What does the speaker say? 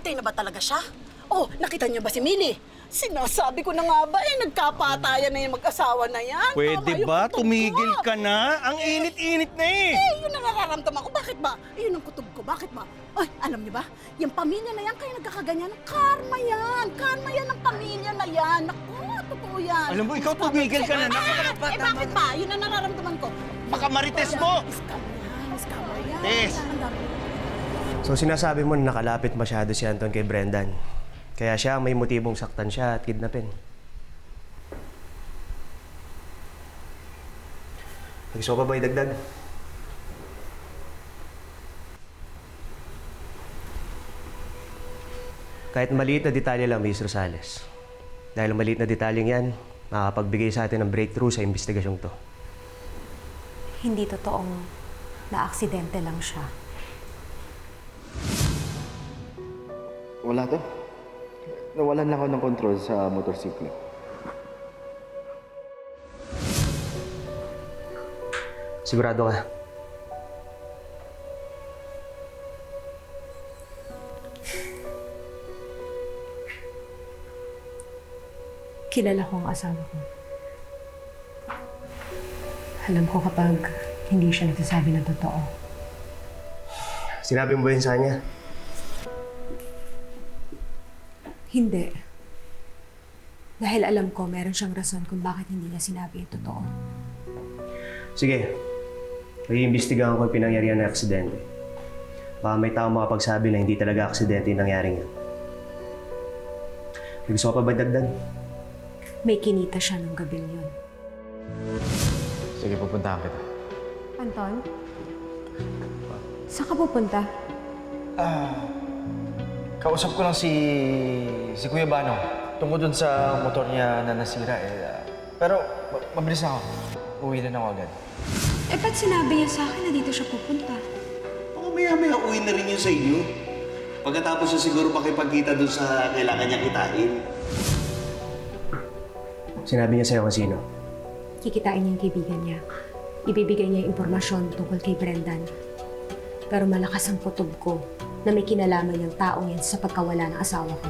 Patay na ba talaga siya? Oh, nakita niyo ba si Millie? Sinasabi ko na nga ba nagkapatayan na yung mag-asawa na yan. Pwede Tama yung ba? kutob Tumigil ko. ka na? Ang init-init na eh! Yun ang nararamdaman ko. Bakit ba? Yun ang kutob ko. Bakit ba? Ay, alam niyo ba? Yung pamilya na yan, kaya nagkakaganyan. Karma yan. Karma yan ng pamilya na yan. Naku, totoo yan. Alam mo, ikaw tumigil ka na. Bakit ba? Yun ang nararamdaman ko. Baka marites mo! Scammer yan. Tess! Ang dami. So sinasabi mo na nakalapit masyado si Anton kay Brendan. Kaya siya may motibong saktan siya at kidnapin. Gusto pa ba idagdag? Kahit maliit na detalye lang, Miss Rosales. Dahil maliit na detalyeng yan, makakapagbigay sa atin ng breakthrough sa investigasyong to. Hindi totoong na-aksidente lang siya. Wala to. Nawalan lang ako ng control sa motorsiklo. Sigurado ka? Kilala ko ang asawa ko. Alam ko kapag hindi siya nagsasabi ng totoo. Sinabi mo ba yun sa kanya? Hindi. Dahil alam ko, meron siyang rason kung bakit hindi niya sinabi yung totoo. Sige. Mag-iimbestigahan ko yung pinangyarihan ng aksidente. Baka may tao makapagsabi na hindi talaga aksidente yung nangyaring yan. May gusto ka pa ba dagdag? May kinita siya nung gabing yun. Sige, pupuntahan kita. Anton? Saan ka pupunta? Kausap ko lang si Kuya Banong tungkol dun sa motor niya na nasira pero mabilis ako. Uwi na ako agad. Eh, ba't sinabi niya sa akin na dito siya pupunta? Baka maya-maya uwi na rin yun sa inyo. Pagkatapos siya siguro makipagkita doon sa kailangan niya kitain. Sinabi niya sa'yo kung sino. Kikitain niya yung kaibigan niya. Ibibigay niya yung impormasyon tungkol kay Brendan. Pero malakas ang kutob ko na may kinalaman yung taong yan sa pagkawala ng asawa ko.